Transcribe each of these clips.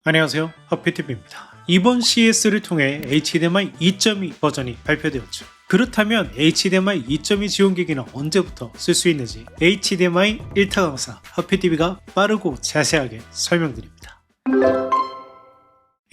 안녕하세요, 허피TV입니다. 이번 CES를 통해 HDMI 2.2 버전이 발표되었죠. 그렇다면 HDMI 2.2 지원기기는 언제부터 쓸 수 있는지 HDMI 1타 강사 허피TV가 빠르고 자세하게 설명드립니다.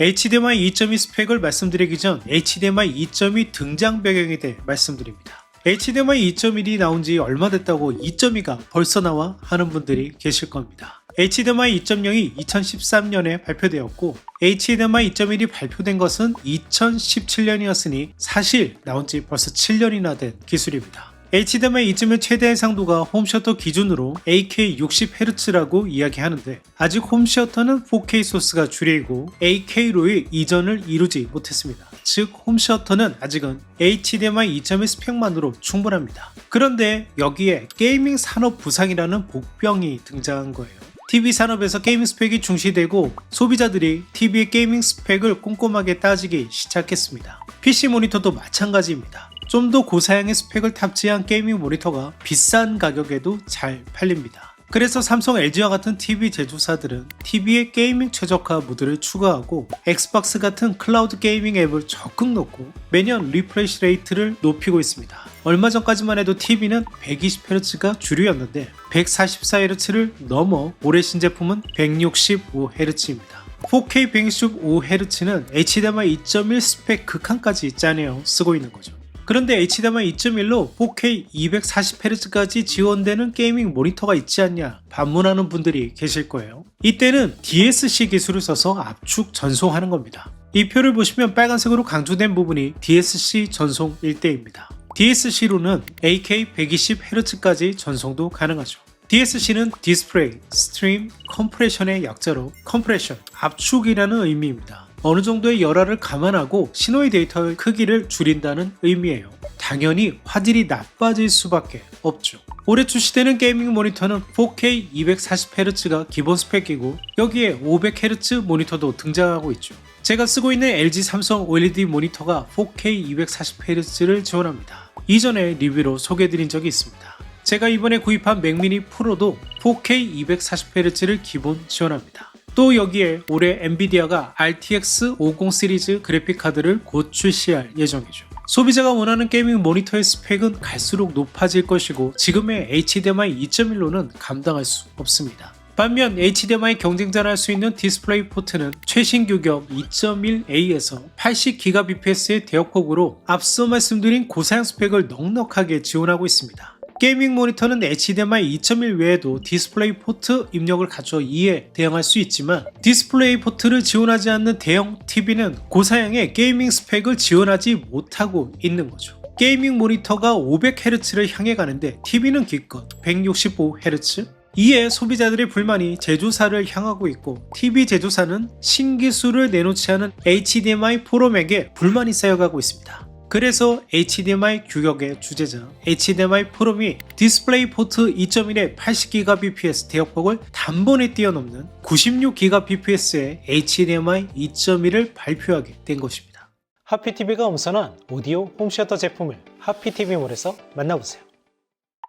HDMI 2.2 스펙을 말씀드리기 전 HDMI 2.2 등장 배경에 대해 말씀드립니다. HDMI 2.1이 나온 지 얼마 됐다고 2.2가 벌써 나와 하는 분들이 계실 겁니다. HDMI 2.0이 2013년에 발표되었고 HDMI 2.1이 발표된 것은 2017년이었으니 사실 나온 지 벌써 7년이나 된 기술입니다. HDMI 2.1 최대 해상도가 홈셔터 기준으로 AK 60Hz라고 이야기하는데 아직 홈셔터는 4K 소스가 주력이고 AK로의 이전을 이루지 못했습니다. 즉 홈셔터는 아직은 HDMI 2.1 스펙만으로 충분합니다. 그런데 여기에 게이밍 산업 부상이라는 복병이 등장한 거예요. TV 산업에서 게이밍 스펙이 중시되고 소비자들이 TV의 게이밍 스펙을 꼼꼼하게 따지기 시작했습니다. PC 모니터도 마찬가지입니다. 좀 더 고사양의 스펙을 탑재한 게이밍 모니터가 비싼 가격에도 잘 팔립니다. 그래서 삼성, LG와 같은 TV 제조사들은 TV에 게이밍 최적화 모드를 추가하고 엑스박스 같은 클라우드 게이밍 앱을 적극 넣고 매년 리프레시 레이트를 높이고 있습니다. 얼마 전까지만 해도 TV는 120Hz가 주류였는데 144Hz를 넘어 올해 신제품은 165Hz입니다. 4K 165Hz는 HDMI 2.1 스펙 극한까지 짜내어 쓰고 있는 거죠. 그런데 HDMI 2.1로 4K 240Hz까지 지원되는 게이밍 모니터가 있지 않냐 반문하는 분들이 계실 거예요. 이때는 DSC 기술을 써서 압축 전송하는 겁니다. 이 표를 보시면 빨간색으로 강조된 부분이 DSC 전송 일대입니다. DSC로는 AK 120Hz까지 전송도 가능하죠. DSC는 디스플레이, 스트림, 컴프레션의 약자로 컴프레션, 압축이라는 의미입니다. 어느 정도의 열화를 감안하고 신호의 데이터의 크기를 줄인다는 의미예요. 당연히 화질이 나빠질 수밖에 없죠. 올해 출시되는 게이밍 모니터는 4K 240Hz가 기본 스펙이고 여기에 500Hz 모니터도 등장하고 있죠. 제가 쓰고 있는 LG 삼성 OLED 모니터가 4K 240Hz를 지원합니다. 이전에 리뷰로 소개해드린 적이 있습니다. 제가 이번에 구입한 맥미니 프로도 4K 240Hz를 기본 지원합니다. 또 여기에 올해 엔비디아가 RTX 50 시리즈 그래픽카드를 곧 출시할 예정이죠. 소비자가 원하는 게이밍 모니터의 스펙은 갈수록 높아질 것이고 지금의 HDMI 2.1로는 감당할 수 없습니다. 반면 HDMI 경쟁자를 할 수 있는 디스플레이 포트는 최신 규격 2.1A에서 80Gbps의 대역폭으로 앞서 말씀드린 고사양 스펙을 넉넉하게 지원하고 있습니다. 게이밍 모니터는 HDMI 2.1 외에도 디스플레이 포트 입력을 갖춰 이에 대응할 수 있지만 디스플레이 포트를 지원하지 않는 대형 TV는 고사양의 게이밍 스펙을 지원하지 못하고 있는 거죠. 게이밍 모니터가 500Hz를 향해 가는데 TV는 기껏 165Hz? 이에 소비자들의 불만이 제조사를 향하고 있고 TV 제조사는 신기술을 내놓지 않은 HDMI 포럼에게 불만이 쌓여가고 있습니다. 그래서 HDMI 규격의 주제자 HDMI 포럼이 디스플레이 포트 2.1의 80Gbps 대역폭을 단번에 뛰어넘는 96Gbps의 HDMI 2.1을 발표하게 된 것입니다. 하피TV가 엄선한 오디오 홈시어터 제품을 하피TV몰에서 만나보세요.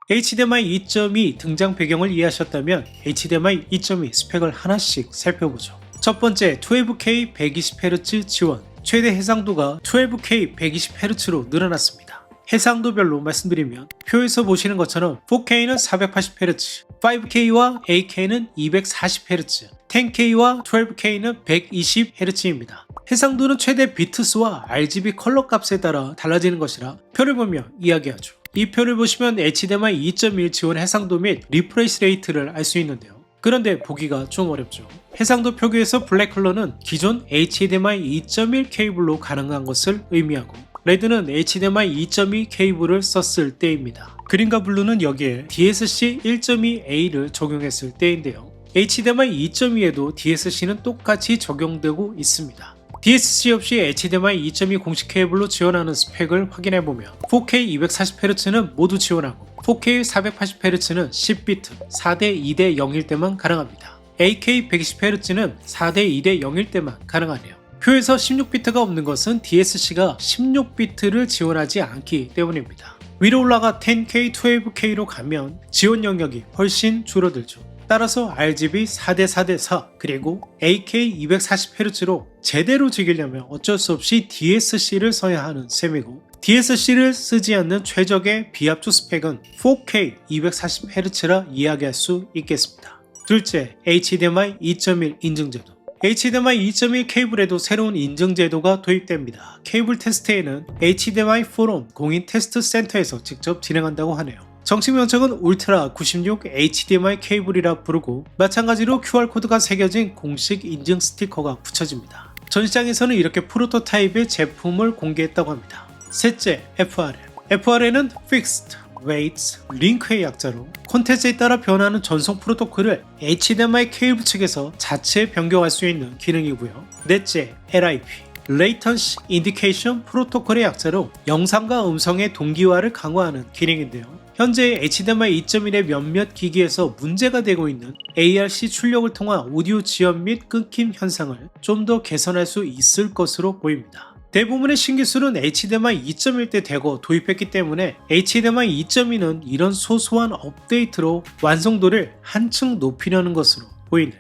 HDMI 2.2 등장 배경을 이해하셨다면 HDMI 2.2 스펙을 하나씩 살펴보죠. 첫 번째, 12K 120Hz 지원. 최대 해상도가 12K 120Hz로 늘어났습니다. 해상도별로 말씀드리면 표에서 보시는 것처럼 4K는 480Hz, 5K와 8K는 240Hz, 10K와 12K는 120Hz입니다. 해상도는 최대 비트수와 RGB 컬러 값에 따라 달라지는 것이라 표를 보며 이야기하죠. 이 표를 보시면 HDMI 2.1 지원 해상도 및 리프레시 레이트를 알 수 있는데요. 그런데 보기가 좀 어렵죠. 해상도 표기에서 블랙 컬러는 기존 HDMI 2.1 케이블로 가능한 것을 의미하고 레드는 HDMI 2.2 케이블을 썼을 때입니다. 그린과 블루는 여기에 DSC 1.2A를 적용했을 때인데요. HDMI 2.2에도 DSC는 똑같이 적용되고 있습니다. DSC 없이 HDMI 2.2 공식 케이블로 지원하는 스펙을 확인해보면 4K 240Hz는 모두 지원하고 4K 480Hz는 10비트 4대 2대 0일 때만 가능합니다. AK 120Hz는 4대 2대 0일 때만 가능하네요. 표에서 16비트가 없는 것은 DSC가 16비트를 지원하지 않기 때문입니다. 위로 올라가 10K, 12K로 가면 지원 영역이 훨씬 줄어들죠. 따라서 RGB 4대4대4 그리고 AK 240Hz로 제대로 즐기려면 어쩔 수 없이 DSC를 써야 하는 셈이고, DSC를 쓰지 않는 최적의 비압조 스펙은 4K 240Hz라 이야기할 수 있겠습니다. 둘째, HDMI 2.1 인증제도. HDMI 2.1 케이블에도 새로운 인증제도가 도입됩니다. 케이블 테스트에는 HDMI 포럼 공인 테스트 센터에서 직접 진행한다고 하네요. 정식 명칭은 울트라 96 HDMI 케이블이라 부르고, 마찬가지로 QR코드가 새겨진 공식 인증 스티커가 붙여집니다. 전시장에서는 이렇게 프로토타입의 제품을 공개했다고 합니다. 셋째, FRM. FRM은 Fixed Weights Link의 약자로 콘텐츠에 따라 변하는 전송 프로토콜을 HDMI 케이블 측에서 자체 변경할 수 있는 기능이고요. 넷째, LIP Latency Indication 프로토콜의 약자로 영상과 음성의 동기화를 강화하는 기능인데요. 현재 HDMI 2.1의 몇몇 기기에서 문제가 되고 있는 ARC 출력을 통한 오디오 지연 및 끊김 현상을 좀 더 개선할 수 있을 것으로 보입니다. 대부분의 신기술은 HDMI 2.1 때 대거 도입했기 때문에 HDMI 2.2는 이런 소소한 업데이트로 완성도를 한층 높이려는 것으로 보이네요.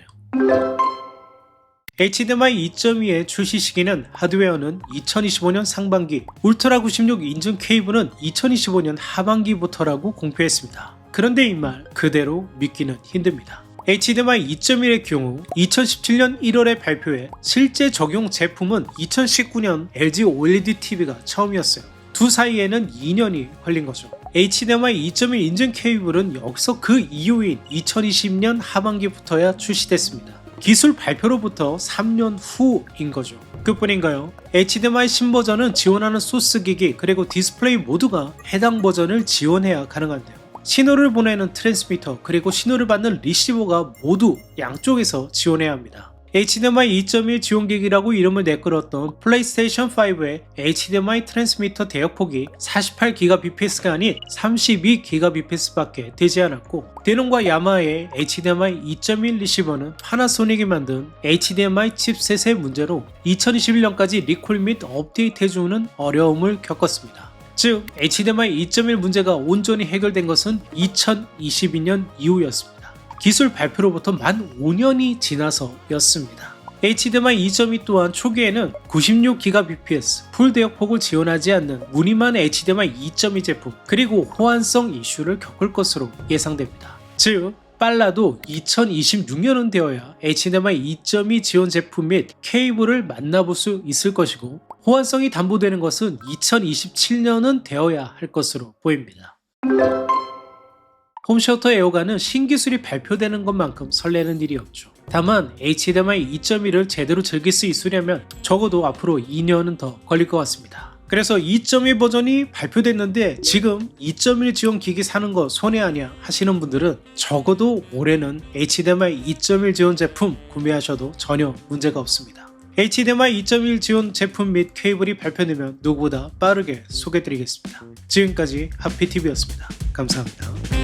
HDMI 2.2의 출시 시기는 하드웨어는 2025년 상반기, 울트라 96 인증 케이블은 2025년 하반기부터라고 공표했습니다. 그런데 이 말 그대로 믿기는 힘듭니다. HDMI 2.1의 경우 2017년 1월에 발표해 실제 적용 제품은 2019년 LG OLED TV가 처음이었어요. 두 사이에는 2년이 걸린 거죠. HDMI 2.1 인증 케이블은 여기서 그 이후인 2020년 하반기부터야 출시됐습니다. 기술 발표로부터 3년 후인 거죠. 그뿐인가요? HDMI 신버전은 지원하는 소스 기기 그리고 디스플레이 모두가 해당 버전을 지원해야 가능한데요. 신호를 보내는 트랜스미터 그리고 신호를 받는 리시버가 모두 양쪽에서 지원해야 합니다. HDMI 2.1 지원기기라고 이름을 내걸었던 플레이스테이션 5의 HDMI 트랜스미터 대역폭이 48Gbps가 아닌 32Gbps밖에 되지 않았고, 데논과 야마하의 HDMI 2.1 리시버는 파나소닉이 만든 HDMI 칩셋의 문제로 2021년까지 리콜 및 업데이트해주는 어려움을 겪었습니다. 즉 HDMI 2.1 문제가 온전히 해결된 것은 2022년 이후였습니다. 기술 발표로부터 만 5년이 지나서였습니다. HDMI 2.2 또한 초기에는 96Gbps 풀 대역폭을 지원하지 않는 무늬만 HDMI 2.2 제품 그리고 호환성 이슈를 겪을 것으로 예상됩니다. 즉 빨라도 2026년은 되어야 HDMI 2.2 지원 제품 및 케이블을 만나볼 수 있을 것이고, 호환성이 담보되는 것은 2027년은 되어야 할 것으로 보입니다. 홈셔터 에어가는 신기술이 발표되는 것만큼 설레는 일이 없죠. 다만 HDMI 2.1을 제대로 즐길 수 있으려면 적어도 앞으로 2년은 더 걸릴 것 같습니다. 그래서 2.1 버전이 발표됐는데 지금 2.1 지원 기기 사는 거 손해 아니야 하시는 분들은 적어도 올해는 HDMI 2.1 지원 제품 구매하셔도 전혀 문제가 없습니다. HDMI 2.1 지원 제품 및 케이블이 발표되면 누구보다 빠르게 소개드리겠습니다. 지금까지 하피TV였습니다. 감사합니다.